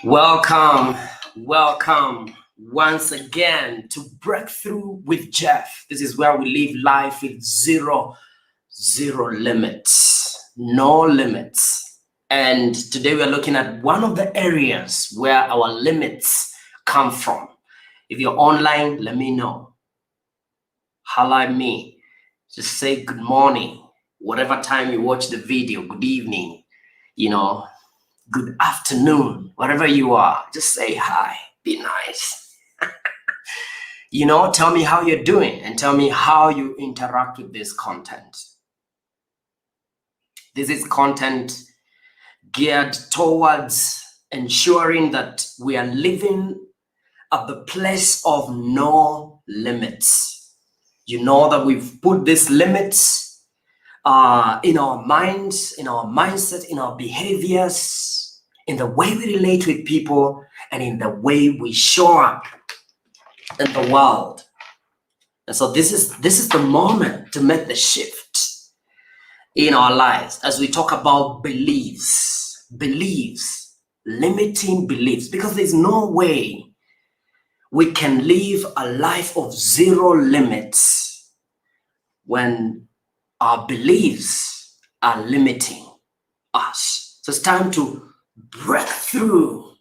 Welcome once again to Breakthrough with Jeff. This is where we live life with zero limits, no limits. And today we're looking at one of the areas where our limits come from. If you're online, let me know. Holla at me. Just say good morning. Whatever time you watch the video, good evening, good afternoon, wherever you are, just say hi, be nice. Tell me how you're doing and tell me how you interact with this content. This is content geared towards ensuring that we are living at the place of no limits. You know that we've put these limits in our minds, in our mindset, in our behaviors, in the way we relate with people, and in the way we show up in the world. And so this is the moment to make the shift in our lives as we talk about beliefs, limiting beliefs, because there's no way we can live a life of zero limits when our beliefs are limiting us. So it's time to break through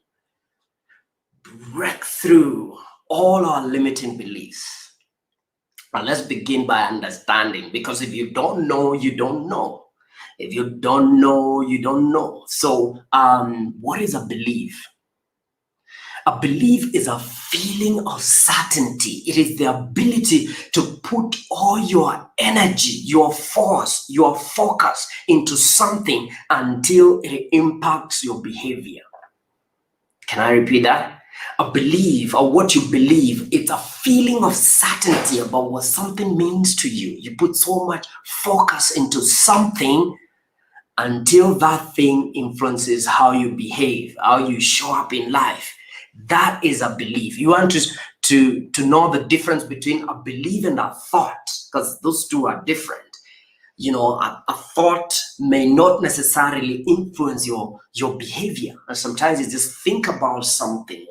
all our limiting beliefs. And let's begin by understanding, because if you don't know, you don't know. If you don't know, you don't know. So what is a belief? A belief is a feeling of certainty. It is the ability to put all your energy, your force, your focus into something until it impacts your behavior. Can I repeat that? A belief, or what you believe, it's a feeling of certainty about what something means to you. You put so much focus into something until that thing influences how you behave, how you show up in life. That is a belief. You want to know the difference between a belief and a thought, because those two are different. A thought may not necessarily influence your behavior. And sometimes you just think about something.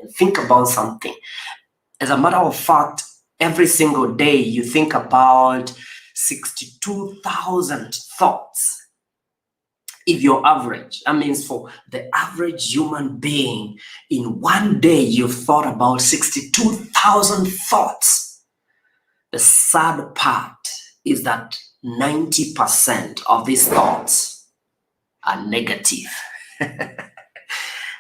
As a matter of fact, every single day you think about 62,000 thoughts. If you're average, that means for the average human being, in one day you've thought about 62,000 thoughts. The sad part is that 90% of these thoughts are negative.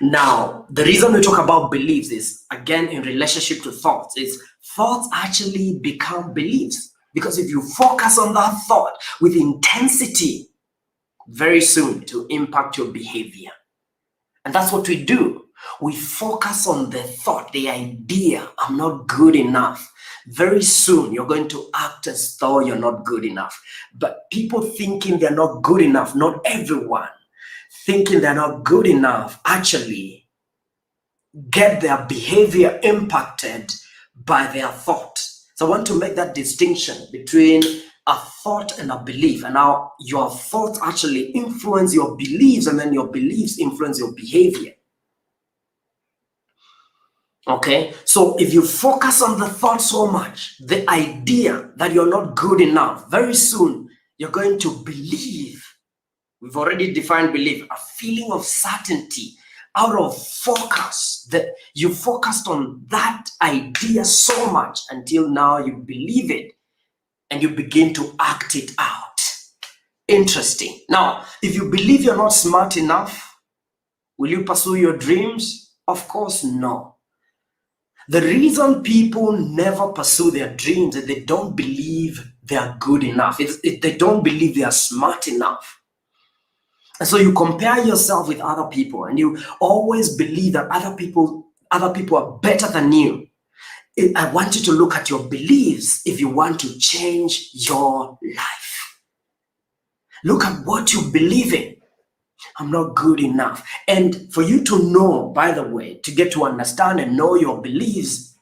Now, the reason we talk about beliefs is, again, in relationship to thoughts, is thoughts actually become beliefs. Because if you focus on that thought with intensity, very soon it will impact your behavior. And that's what we do. We focus on the thought, the idea, I'm not good enough. Very soon you're going to act as though you're not good enough. But people thinking they're not good enough, not everyone thinking they're not good enough, actually get their behavior impacted by their thought. So I want to make that distinction between a thought and a belief, and how your thoughts actually influence your beliefs, and then your beliefs influence your behavior. Okay, so if you focus on the thought so much, the idea that you're not good enough, very soon you're going to believe. We've already defined belief, a feeling of certainty out of focus, that you focused on that idea so much until now you believe it. And you begin to act it out. Interesting. Now, if you believe you're not smart enough, will you pursue your dreams? Of course, no. The reason people never pursue their dreams is they don't believe they are good enough. They don't believe they are smart enough. And so you compare yourself with other people, and you always believe that other people are better than you. I want you to look at your beliefs if you want to change your life. Look at what you believe in. I'm not good enough. And for you to know, by the way, to get to understand and know your beliefs,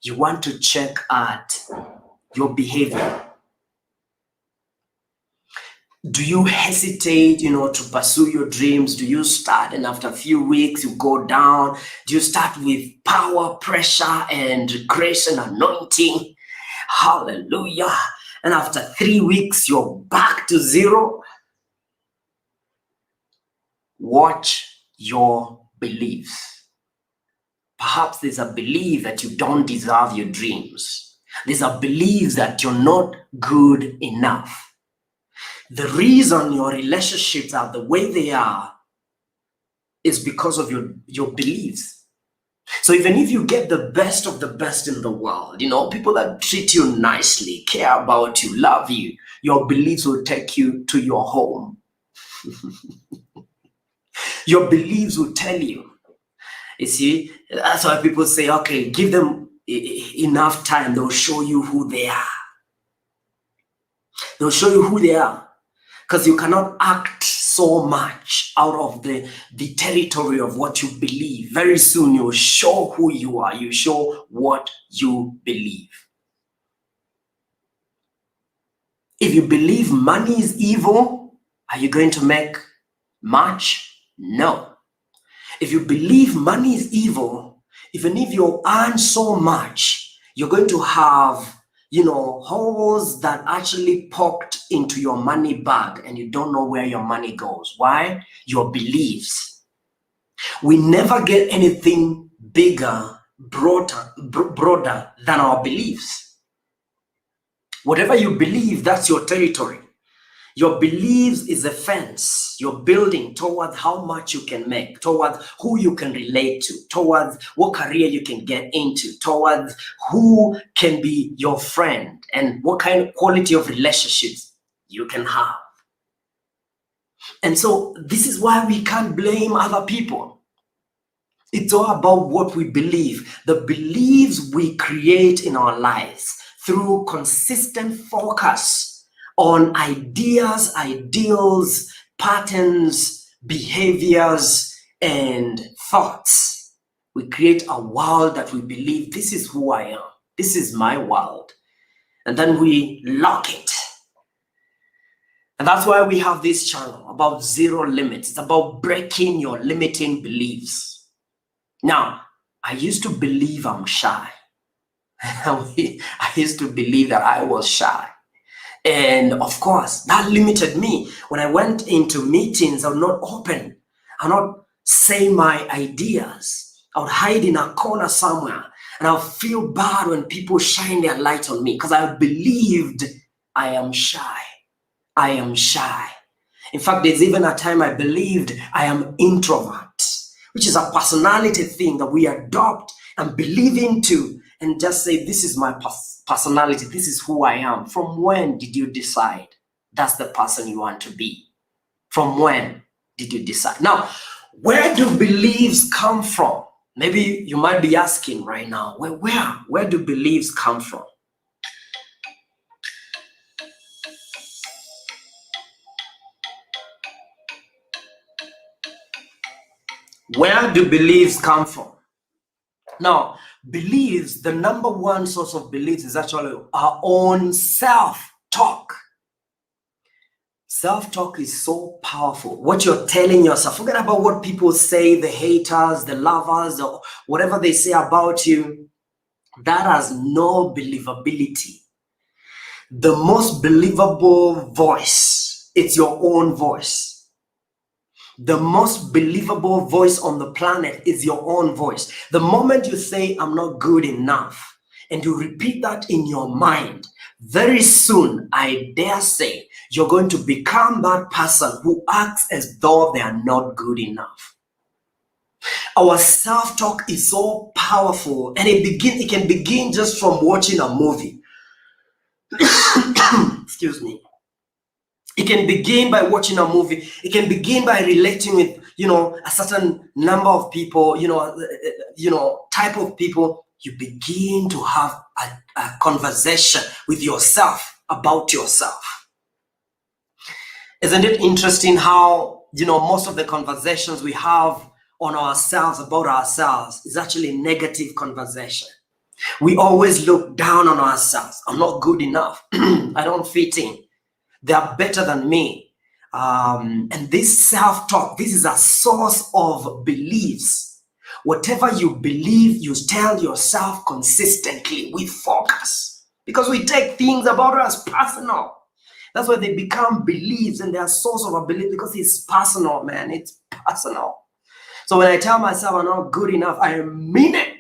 you want to check at your behavior. Do you hesitate, to pursue your dreams? Do you start and after a few weeks you go down? Do you start with power, pressure, and grace and anointing? Hallelujah. And after 3 weeks, you're back to zero. Watch your beliefs. Perhaps there's a belief that you don't deserve your dreams. There's a belief that you're not good enough. The reason your relationships are the way they are is because of your beliefs. So even if you get the best of the best in the world, people that treat you nicely, care about you, love you, your beliefs will take you to your home. Your beliefs will tell you. You see, that's why people say, okay, give them enough time, they'll show you who they are. They'll show you who they are. Because you cannot act so much out of the territory of what you believe. Very soon you'll show who you are. You show what you believe. If you believe money is evil, are you going to make much? No. If you believe money is evil, even if you earn so much, you're going to have holes that actually poked into your money bag and you don't know where your money goes. Why? Your beliefs. We never get anything bigger, broader than our beliefs. Whatever you believe, that's your territory. Your beliefs is a fence you're building towards how much you can make, towards who you can relate to, towards what career you can get into, towards who can be your friend and what kind of quality of relationships you can have. And so this is why we can't blame other people. It's all about what we believe, the beliefs we create in our lives through consistent focus on ideas, ideals, patterns, behaviors, and thoughts. We create a world that we believe, this is who I am. This is my world. And then we lock it. And that's why we have this channel about zero limits. It's about breaking your limiting beliefs. Now, I used to believe I'm shy. I used to believe that I was shy. And of course, that limited me. When I went into meetings, I would not open. I would not say my ideas. I would hide in a corner somewhere. And I would feel bad when people shine their light on me because I believed I am shy. I am shy. In fact, there's even a time I believed I am introvert, which is a personality thing that we adopt and believe into and just say, this is my personality, this is who I am. From when did you decide that's the person you want to be? From when did you decide? Now, where do beliefs come from? Maybe you might be asking right now, where do beliefs come from? Where do beliefs come from? Now, beliefs, the number one source of beliefs is actually our own self-talk. Self-talk is so powerful. What you're telling yourself, forget about what people say, the haters, the lovers, or whatever they say about you. That has no believability. The most believable voice, it's your own voice. The most believable voice on the planet is your own voice. The moment you say, I'm not good enough, and you repeat that in your mind, very soon, I dare say, you're going to become that person who acts as though they are not good enough. Our self-talk is so powerful, and it can begin just from watching a movie. Excuse me. It can begin by watching a movie. It can begin by relating with, a certain number of people, type of people. You begin to have a conversation with yourself about yourself. Isn't it interesting how, most of the conversations we have on ourselves, about ourselves, is actually negative conversation. We always look down on ourselves. I'm not good enough. I don't fit in. They are better than me. And this self-talk, this is a source of beliefs. Whatever you believe, you tell yourself consistently with focus. Because we take things about us personal. That's why they become beliefs, and they're a source of a belief because it's personal, man. It's personal. So when I tell myself I'm not good enough, I mean it.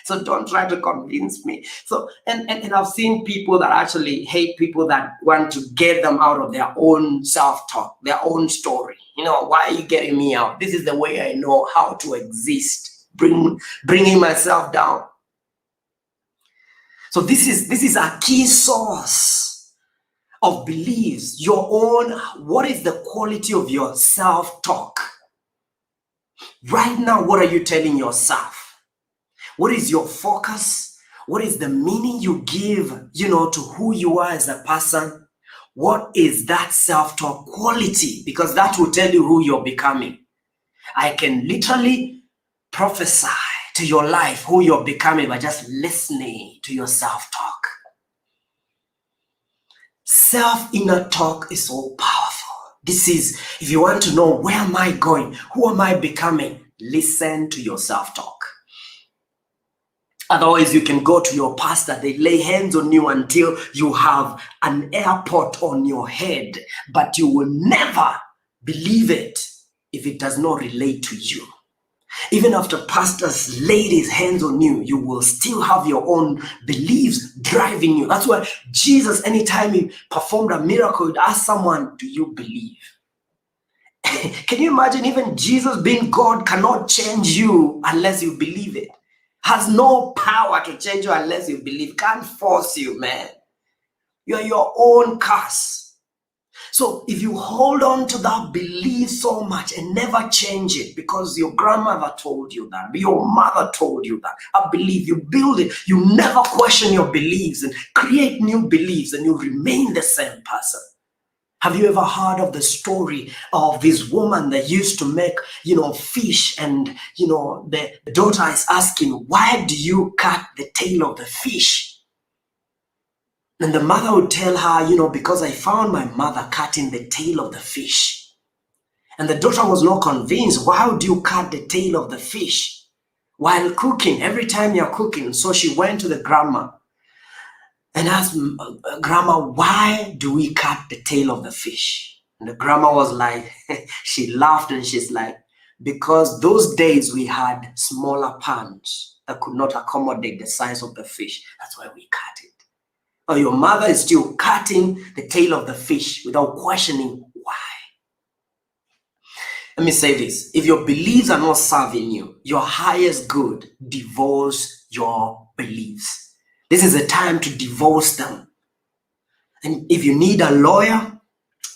So don't try to convince me. So and I've seen people that actually hate people that want to get them out of their own self-talk, their own story. Why are you getting me out? This is the way I know how to exist, bringing myself down. So this is a key source of beliefs. Your own. What is the quality of your self-talk? Right now, what are you telling yourself? What is your focus? What is the meaning you give, to who you are as a person? What is that self-talk quality? Because that will tell you who you're becoming. I can literally prophesy to your life who you're becoming by just listening to your self-talk. Self-inner talk is so powerful. This is, if you want to know where am I going, who am I becoming, listen to your self-talk. Otherwise, you can go to your pastor, they lay hands on you until you have an airport on your head, but you will never believe it if it does not relate to you. Even after pastors laid his hands on you, you will still have your own beliefs driving you. That's why Jesus, anytime he performed a miracle, he'd ask someone, do you believe? Can you imagine even Jesus being God cannot change you unless you believe it? Has no power to change you unless you believe. Can't force you, man. You're your own curse. So if you hold on to that belief so much and never change it because your grandmother told you that, your mother told you that, a belief, you build it, you never question your beliefs and create new beliefs and you remain the same person. Have you ever heard of the story of this woman that used to make, fish, and, the daughter is asking, why do you cut the tail of the fish? And the mother would tell her, because I found my mother cutting the tail of the fish. And the daughter was not convinced. Why would you cut the tail of the fish while cooking? Every time you're cooking. So she went to the grandma and asked, Grandma, why do we cut the tail of the fish? And the grandma was like, she laughed and she's like, because those days we had smaller pans that could not accommodate the size of the fish. That's why we cut it. Or your mother is still cutting the tail of the fish without questioning why. Let me say this. If your beliefs are not serving you, your highest good, divorce your beliefs. This is a time to divorce them. And if you need a lawyer,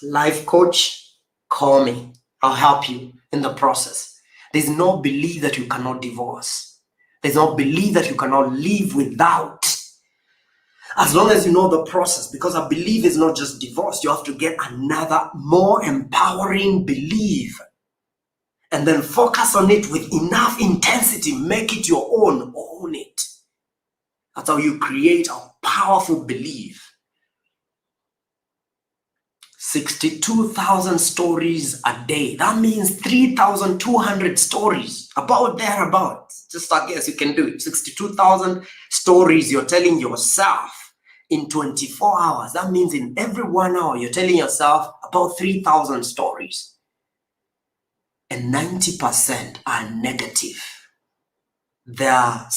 life coach, call me. I'll help you in the process. There's no belief that you cannot divorce. There's no belief that you cannot live without. As long as you know the process, because a belief is not just divorce. You have to get another more empowering belief. And then focus on it with enough intensity. Make it your own. Own it. That's how you create a powerful belief. 62,000 stories a day. That means 3,200 stories. About thereabouts. Just I guess you can do it. 62,000 stories you're telling yourself in 24 hours. That means in every 1 hour you're telling yourself about 3,000 stories. And 90% are negative. They're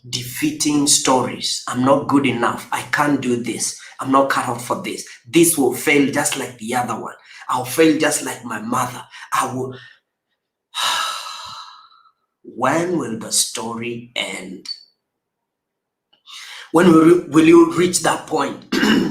defeating stories. I'm not good enough. I can't do this. I'm not cut out for this. This will fail just like the other one. I'll fail just like my mother. I will. When will the story end? When will you reach that point?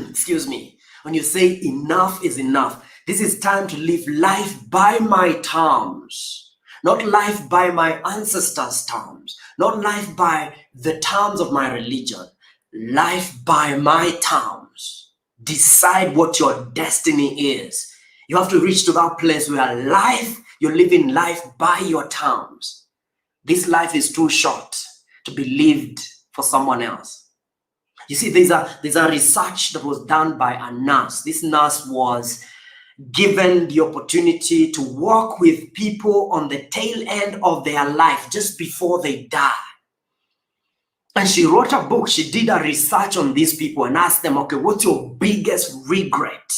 Excuse me. When you say enough is enough. This is time to live life by my terms. Not life by my ancestors' terms. Not life by the terms of my religion. Life by my terms. Decide what your destiny is. You have to reach to that place where you're living life by your terms. This life is too short to be lived for someone else. You see, there's a research that was done by a nurse. This nurse was given the opportunity to work with people on the tail end of their life, just before they die. And she wrote a book. She did a research on these people and asked them, okay, what's your biggest regret?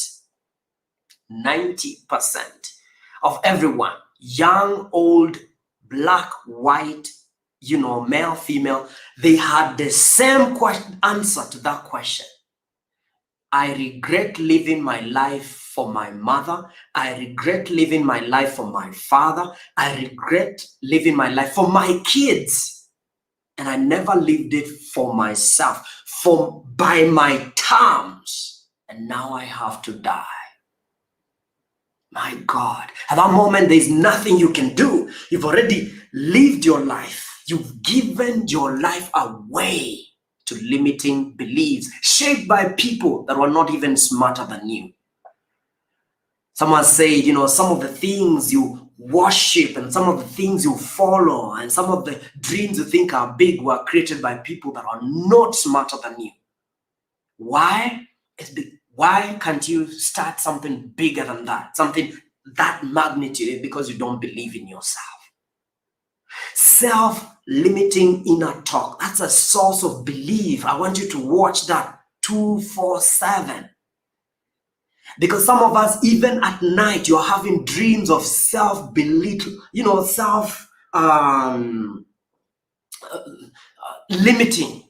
90% of everyone, young, old, black, white, male, female, they had the same answer to that question. I regret living my life for my mother. I regret living my life for my father. I regret living my life for my kids. And I never lived it for myself, by my terms. And now I have to die. My God, at that moment, there's nothing you can do. You've already lived your life. You've given your life away to limiting beliefs shaped by people that were not even smarter than you. Someone said, some of the things you worship and some of the things you follow and some of the dreams you think are big were created by people that are not smarter than you. Why? Why can't you start something bigger than that? Something that magnitude? Because you don't believe in yourself. Self-limiting inner talk. That's a source of belief. I want you to watch that 24/7. Because some of us, even at night, you're having dreams of self-belittle, limiting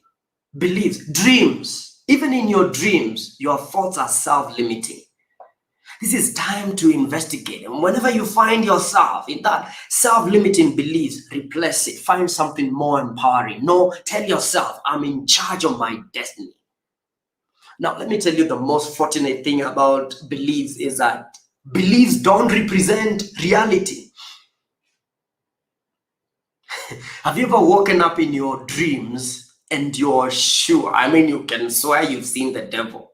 beliefs, dreams. Even in your dreams, your thoughts are self-limiting. This is time to investigate. And whenever you find yourself in that self-limiting beliefs, replace it. Find something more empowering. No, tell yourself, I'm in charge of my destiny. Now, let me tell you the most fortunate thing about beliefs is that beliefs don't represent reality. Have you ever woken up in your dreams and you're sure, you can swear you've seen the devil.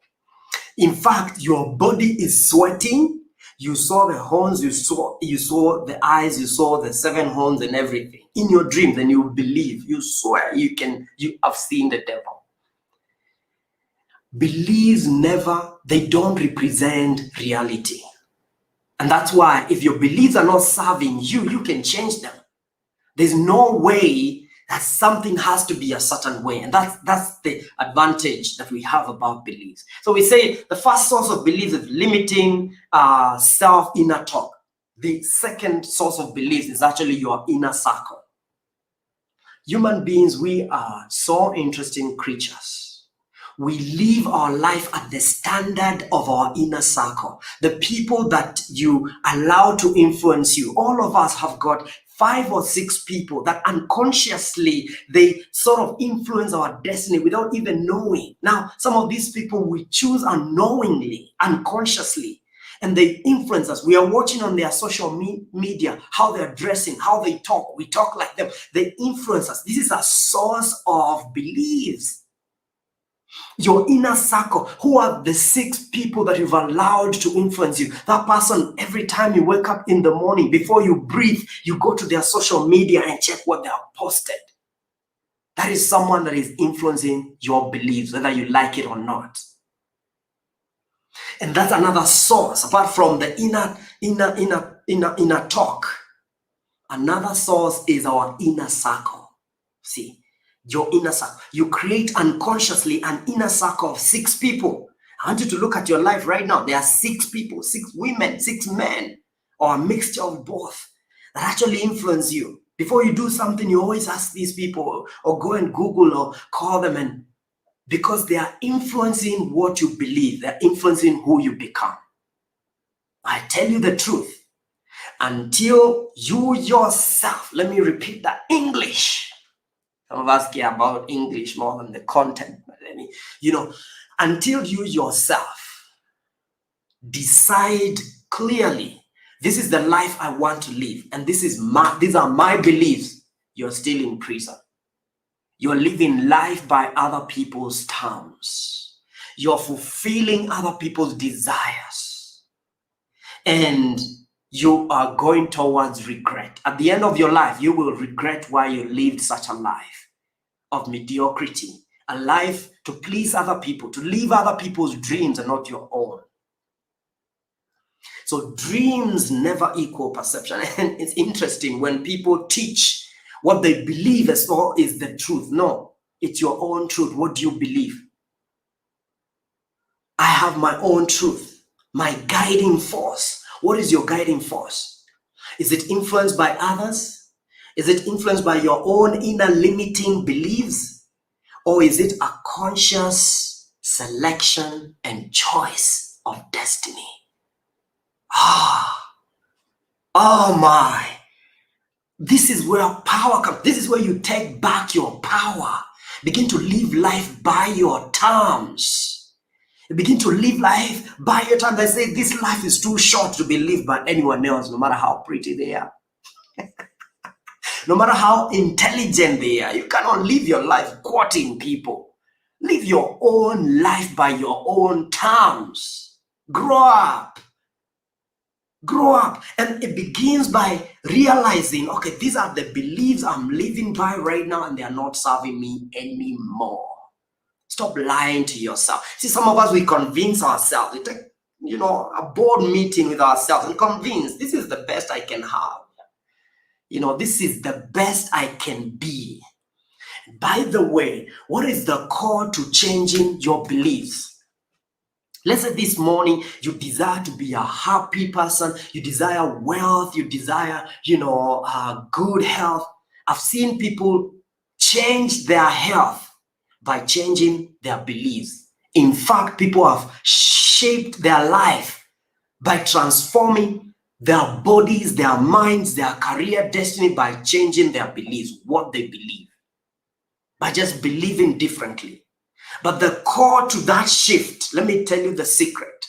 In fact, your body is sweating. You saw the horns, you saw the eyes, you saw the 7 horns and everything in your dreams, and you believe, you swear you have seen the devil. Beliefs they don't represent reality. And that's why if your beliefs are not serving you, you can change them. There's no way that something has to be a certain way. And that's the advantage that we have about beliefs. So we say the first source of beliefs is limiting self-inner talk. The second source of beliefs is actually your inner circle. Human beings, we are so interesting creatures. We live our life at the standard of our inner circle. The people that you allow to influence you. All of us have got 5 or 6 people that unconsciously, they sort of influence our destiny without even knowing. Now, some of these people we choose unknowingly, unconsciously, and they influence us. We are watching on their social media, how they're dressing, how they talk. We talk like them. They influence us. This is a source of beliefs. Your inner circle, who are the 6 people that you've allowed to influence you? That person, every time you wake up in the morning, before you breathe, you go to their social media and check what they have posted. That is someone that is influencing your beliefs, whether you like it or not. And that's another source, apart from the inner talk. Another source is our inner circle. See, your inner circle. You create unconsciously an inner circle of 6 people. I want you to look at your life right now. There are 6 people, 6 women, 6 men, or a mixture of both that actually influence you. Before you do something, you always ask these people or go and Google or call them, and because they are influencing what you believe, they're influencing who you become. I tell you the truth, until you yourself, let me repeat that, English. Some of us care about English more than the content. Until you yourself decide clearly, this is the life I want to live, and these are my beliefs, you're still in prison. You're living life by other people's terms. You're fulfilling other people's desires. And you are going towards regret. At the end of your life, you will regret why you lived such a life of mediocrity, a life to please other people, to live other people's dreams and not your own. So dreams never equal perception. And it's interesting when people teach what they believe as well is the truth. No, it's your own truth. What do you believe? I have my own truth, my guiding force. What is your guiding force? Is it influenced by others? Is it influenced by your own inner limiting beliefs? Or is it a conscious selection and choice of destiny? Oh my. This is where power comes. This is where you take back your power. Begin to live life by your terms. You begin to live life by your terms. I say this life is too short to be lived by anyone else, no matter how pretty they are. No matter how intelligent they are. You cannot live your life quoting people. Live your own life by your own terms. Grow up. Grow up. And it begins by realizing, okay, these are the beliefs I'm living by right now and they are not serving me anymore. Stop lying to yourself. See, some of us, we convince ourselves. We take, a board meeting with ourselves and convince this is the best I can have. This is the best I can be. By the way, what is the core to changing your beliefs? Let's say this morning you desire to be a happy person, you desire wealth, you desire, good health. I've seen people change their health by changing their beliefs. In fact, people have shaped their life by transforming their bodies, their minds, their career destiny by changing their beliefs, what they believe, by just believing differently. But the core to that shift, let me tell you the secret,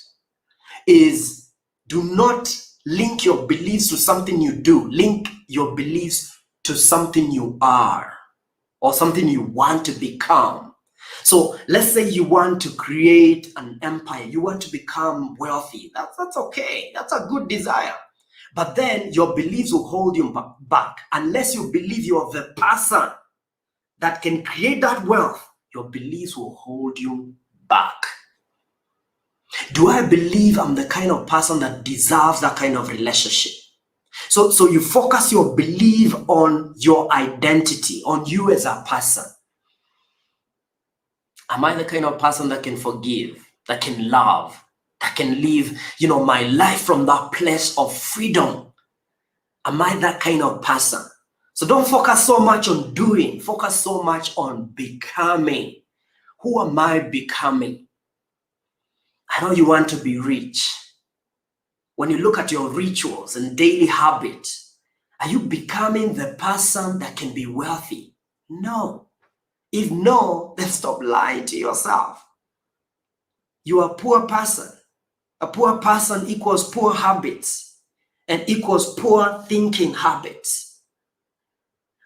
is do not link your beliefs to something you do. Link your beliefs to something you are or something you want to become. So let's say you want to create an empire. You want to become wealthy. That's okay. That's a good desire. But then your beliefs will hold you back. Unless you believe you're the person that can create that wealth, your beliefs will hold you back. Do I believe I'm the kind of person that deserves that kind of relationship? So you focus your belief on your identity, on you as a person. Am I the kind of person that can forgive, that can love, that can live, my life from that place of freedom? Am I that kind of person? So don't focus so much on doing, focus so much on becoming. Who am I becoming? I know you want to be rich. When you look at your rituals and daily habits, are you becoming the person that can be wealthy? No. If no, then stop lying to yourself. You are a poor person. A poor person equals poor habits and equals poor thinking habits.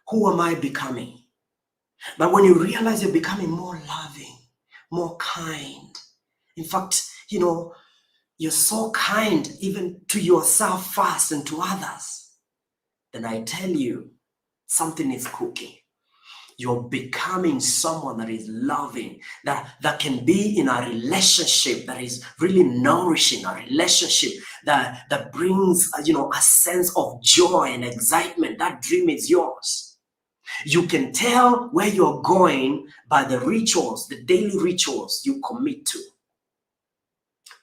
Who am I becoming? But when you realize you're becoming more loving, more kind, in fact, you're so kind even to yourself first and to others, then I tell you, something is cooking. You're becoming someone that is loving, that can be in a relationship that is really nourishing, a relationship that brings, a sense of joy and excitement. That dream is yours. You can tell where you're going by the rituals, the daily rituals you commit to.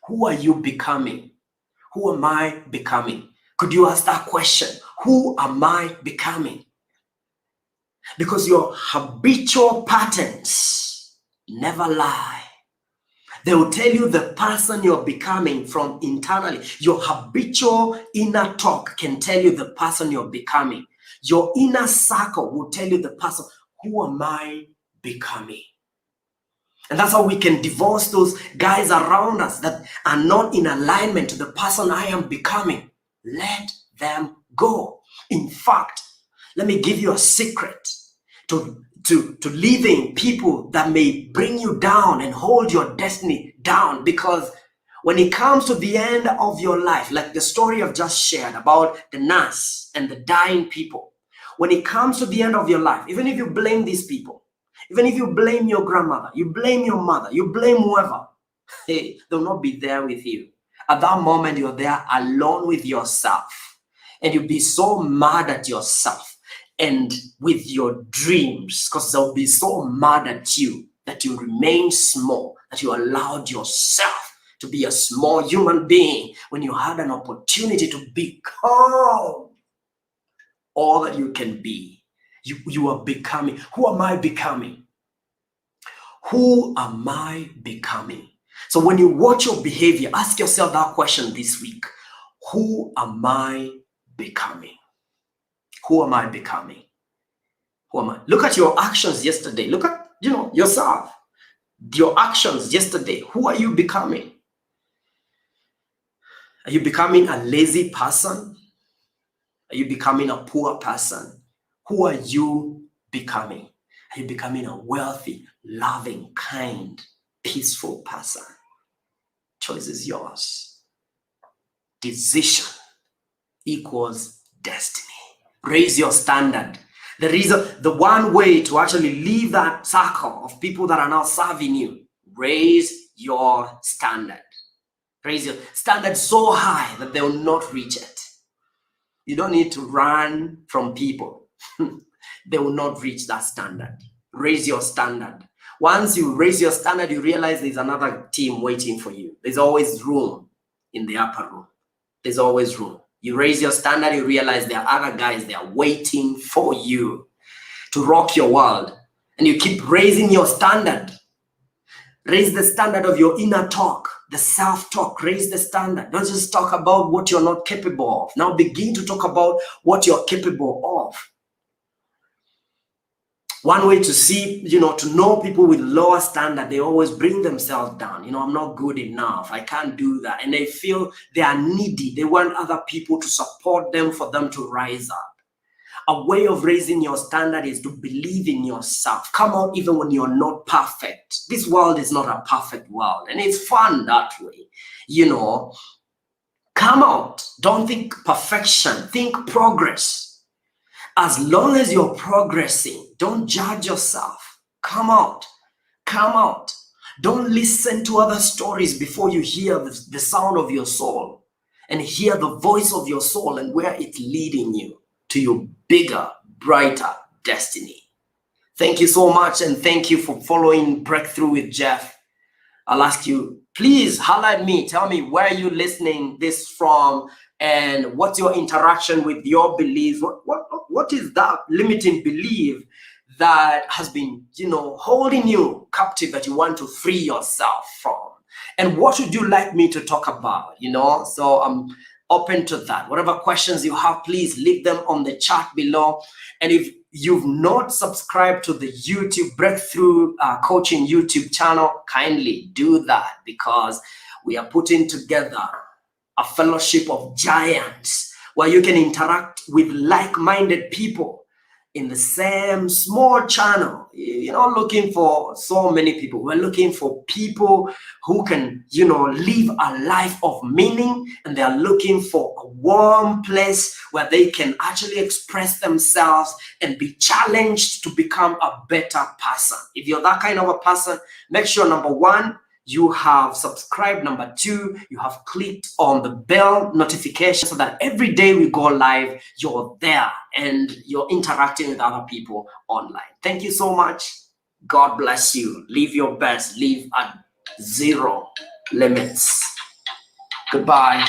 Who are you becoming? Who am I becoming? Could you ask that question? Who am I becoming? Because your habitual patterns never lie. They will tell you the person you're becoming from internally. Your habitual inner talk can tell you the person you're becoming. Your inner circle will tell you the person, who am I becoming? And that's how we can divorce those guys around us that are not in alignment to the person I am becoming. Let them go. In fact, let me give you a secret to leaving people that may bring you down and hold your destiny down. Because when it comes to the end of your life, like the story I've just shared about the nurse and the dying people, when it comes to the end of your life, even if you blame these people, Even if you blame your grandmother, you blame your mother, you blame whoever, hey, they'll not be there with you. At that moment, you're there alone with yourself. And you'll be so mad at yourself and with your dreams, because they'll be so mad at you that you remain small, that you allowed yourself to be a small human being when you had an opportunity to become all that you can be. You are becoming. Who am I becoming? Who am I becoming? So when you watch your behavior, ask yourself that question this week. Who am I becoming? Who am I becoming? Who am I? Look at your actions yesterday. Look at, yourself. Your actions yesterday. Who are you becoming? Are you becoming a lazy person? Are you becoming a poor person? Who are you becoming? Are you becoming a wealthy, loving, kind, peaceful person? Choice is yours. Decision equals destiny. Raise your standard. The one way to actually leave that circle of people that are now serving you, raise your standard. Raise your standard so high that they will not reach it. You don't need to run from people. They will not reach that standard. Raise your standard. Once you raise your standard, you realize there's another team waiting for you. There's always room in the upper room. There's always room. You raise your standard, you realize there are other guys, they are waiting for you to rock your world. And you keep raising your standard. Raise the standard of your inner talk, the self-talk. Raise the standard. Don't just talk about what you're not capable of. Now begin to talk about what you're capable of. One way to see, to know people with lower standard, they always bring themselves down. I'm not good enough. I can't do that. And they feel they are needy. They want other people to support them for them to rise up. A way of raising your standard is to believe in yourself. Come out even when you're not perfect. This world is not a perfect world. And it's fun that way. Come out. Don't think perfection. Think progress. As long as you're progressing, don't judge yourself. Come out. Come out. Don't listen to other stories before you hear the sound of your soul and hear the voice of your soul and where it's leading you to your bigger, brighter destiny. Thank you so much, and thank you for following Breakthrough with Jeff. I'll ask you, please highlight me. Tell me where you're listening this from and what's your interaction with your beliefs. What is that limiting belief that has been, holding you captive that you want to free yourself from? And what would you like me to talk about? So I'm open to that. Whatever questions you have, please leave them on the chat below. And if you've not subscribed to the YouTube Breakthrough Coaching YouTube channel, kindly do that, because we are putting together a fellowship of giants where you can interact with like-minded people in the same small channel. You're not looking for so many people. We're looking for people who can, live a life of meaning, and they're looking for a warm place where they can actually express themselves and be challenged to become a better person. If you're that kind of a person, make sure, number one, you have subscribed. Number two, you have clicked on the bell notification so that every day we go live, you're there and you're interacting with other people online. Thank you so much. God bless you. Live your best. Live at zero limits. Goodbye.